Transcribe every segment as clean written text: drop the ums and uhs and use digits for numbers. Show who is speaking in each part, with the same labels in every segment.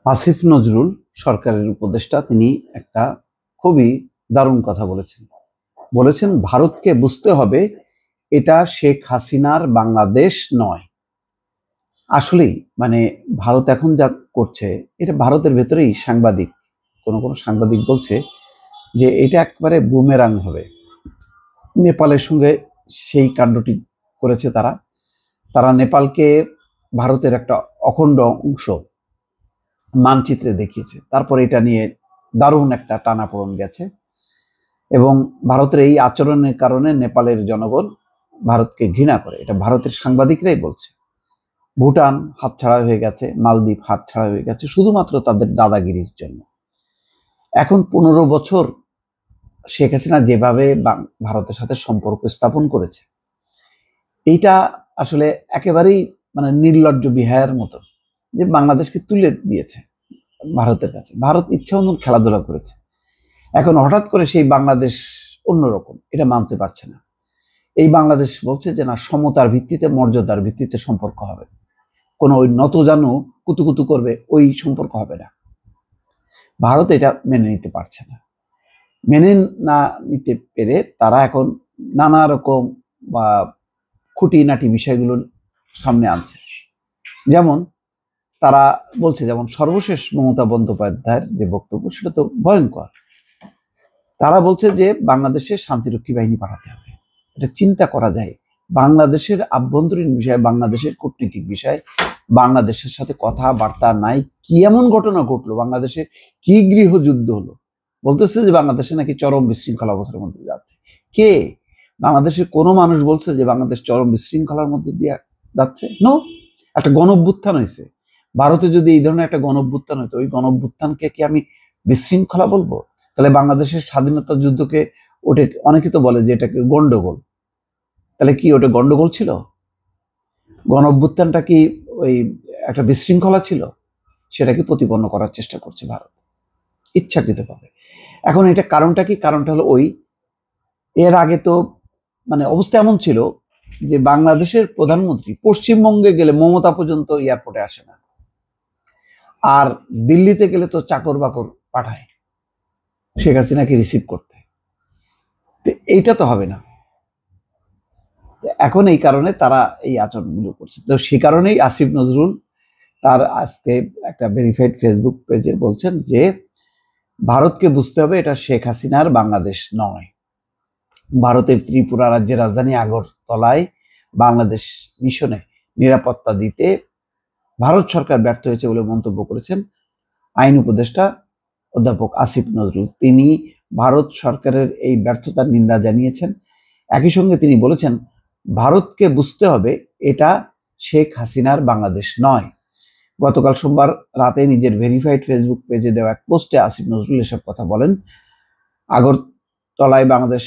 Speaker 1: আসিফ নজরুল সরকারের উপদেষ্টা তিনি একটা খুবই দারুণ কথা বলেছেন। বলেছেন ভারতকে বুঝতে হবে এটা শেখ হাসিনার বাংলাদেশ নয়। আসলেই ভারত এখন যা করছে এটা ভারতের ভেতরেই সাংবাদিক কোন কোন সাংবাদিক বলছে যে এটা একবারে বুমেরাং হবে। নেপালের সঙ্গে সেই কাণ্ডটি করেছে তারা তারা নেপালকে ভারতের একটা অখণ্ড অংশ মানচিত্রে দেখিয়েছে। তারপর এটা নিয়ে দারুণ একটা টানাপোড়েন গেছে এবং ভারতের এই আচরণের কারণে নেপালের জনগণ ভারতকে ঘৃণা করে, এটা ভারতের সাংবাদিকরাই বলছে। ভুটান হাতছাড়া হয়ে গেছে, মালদ্বীপ হাতছাড়া হয়ে গেছে শুধুমাত্র তাদের দাদাগিরির জন্য। এখন 15 বছর শেখ হাসিনা যেভাবে ভারতের সাথে সম্পর্ক স্থাপন করেছে এইটা আসলে একেবারেই নির্লজ্জ বিহায়ের মতো, যে বাংলাদেশকে তুলে দিয়েছে ভারতের কাছে। ভারত ইচ্ছা মতন খেলাধুলা করেছে। এখন হঠাৎ করে সেই বাংলাদেশ অন্যরকম, এটা মানতে পারছে না। এই বাংলাদেশ বলছে যে না, সমতার ভিত্তিতে মর্যাদার ভিত্তিতে সম্পর্ক হবে, কোনো ওই নতজানু কুতুকুতু করবে ওই সম্পর্ক হবে না। ভারত এটা মেনে নিতে পারছে না। মেনে না নিতে পেরে তারা এখন নানা রকম বা খুঁটিনাটি বিষয়গুলো সামনে আনছে। যেমন তারা বলছে, যেমন সর্বশেষ মমতা বন্দ্যোপাধ্যায়ের যে বক্তব্য সেটা তো ভয়ঙ্কর। তারা বলছে যে বাংলাদেশে শান্তিরক্ষী বাহিনী পাঠাতে হবে। এটা চিন্তা করা যায়, বাংলাদেশের আভ্যন্তরীণ বিষয়, বাংলাদেশের কূটনৈতিক বিষয়, বাংলাদেশের সাথে কথাবার্তা নাই। কি এমন ঘটনা ঘটলো, বাংলাদেশে কি গৃহযুদ্ধ হলো? বলতেছে যে বাংলাদেশে নাকি চরম বিশৃঙ্খলা অবস্থার মধ্যে যাচ্ছে। কে? বাংলাদেশের কোনো মানুষ বলছে যে বাংলাদেশ চরম বিশৃঙ্খলার মধ্যে দিয়ে যাচ্ছে? নো। একটা গণঅভ্যুত্থান হয়েছে। ভারতে যদি এই ধরনের একটা গণঅভ্যুত্থান হতো, ওই গণঅভ্যুত্থানকে কি আমি বিশৃঙ্খলা বলবো? তাহলে বাংলাদেশের স্বাধীনতা যুদ্ধকে, ওটা অনেকে তো বলে যে এটাকে গন্ডগোল। তাহলে কি ওটা গন্ডগোল ছিল? গণঅভ্যুত্থানটা কি ওই একটা বিশৃঙ্খলা ছিল? সেটাকে প্রতিপন্ন করার চেষ্টা করছে ভারত ইচ্ছাকৃতভাবে। এখন এটা কারণটা কি? কারণটা হলো ওই, এর আগে তো অবস্থা এমন ছিল যে বাংলাদেশের প্রধানমন্ত্রী পশ্চিমবঙ্গে গেলে মমতা পর্যন্ত এয়ারপোর্টে আসে না, আর দিল্লিতে গেলে তো চাকর বাকর পাঠায় শেখ হাসিনাকে রিসিভ করতে। এইটা তো হবে না। এখন এই কারণে তারা এই আচরণগুলো করছে। তো সে কারণেই আসিফ নজরুল তার আজকে একটা ভেরিফাইড ফেসবুক পেজে বলছেন যে ভারতকে বুঝতে হবে এটা শেখ হাসিনার বাংলাদেশ নয়। ভারতের ত্রিপুরা রাজ্যের রাজধানী আগরতলায় বাংলাদেশ মিশনে নিরাপত্তা দিতে ভারত সরকার ব্যর্থ হয়েছে বলে মন্তব্য করেছেন আইন উপদেষ্টা অধ্যাপক আসিফ নজরুল। তিনি ভারত সরকারের এই ব্যর্থতার নিন্দা জানিয়েছেন। একই সঙ্গে তিনি বলেছেন ভারতকে বুঝতে হবে এটা শেখ হাসিনার বাংলাদেশ নয়। গতকাল সোমবার রাতে নিজের ভেরিফাইড ফেসবুক পেজে দেওয়া এক পোস্টে আসিফ নজরুল এসব কথা বলেন। আগরতলায় বাংলাদেশ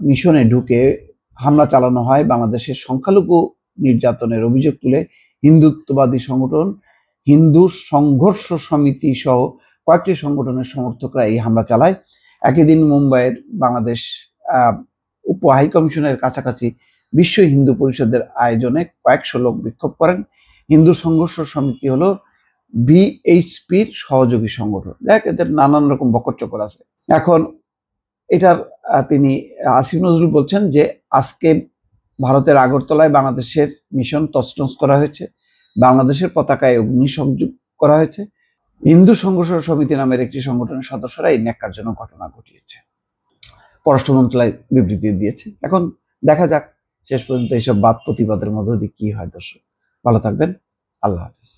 Speaker 1: মিশনে ঢুকে হামলা চালানো হয়, বাংলাদেশের সংখ্যালঘু নির্যাতনের অভিযোগ তুলে হিন্দুত্ববাদী সংগঠন হিন্দু সংঘর্ষ সমিতি সহ কয়েকটি সংগঠনের সমর্থকরা এই হামলা চালায়। একই দিন মুম্বাইয়ের বাংলাদেশ উপ হাই কমিশনের কাছাকাছি বিশ্ব হিন্দু পরিষদের আয়োজনে কয়েকশো লোক বিক্ষোভ করেন। হিন্দু সংঘর্ষ সমিতি হলো ভিএইচপির সহযোগী সংগঠন। দেখ, এদের নানান রকম বকরচকর আছে। এখন এটার তিনি আসিফ নজরুল বলছেন যে আজকে ভারতের আগরতলায় বাংলাদেশের মিশন তছনছ করা হয়েছে, বাংলাদেশের পতাকায় অগ্নিসংযোগ করা হয়েছে। হিন্দু সংঘর্ষ সমিতি নামের একটি সংগঠনের সদস্যরা এই ন্যাক্কারজনক ঘটনা ঘটিয়েছে। পররাষ্ট্র মন্ত্রণালয় বিবৃতি দিয়েছে। এখন দেখা যাক শেষ পর্যন্ত এইসব বাদ প্রতিবাদের মধ্য দিয়ে কি হয়। দর্শক ভালো থাকবেন, আল্লাহ হাফিজ।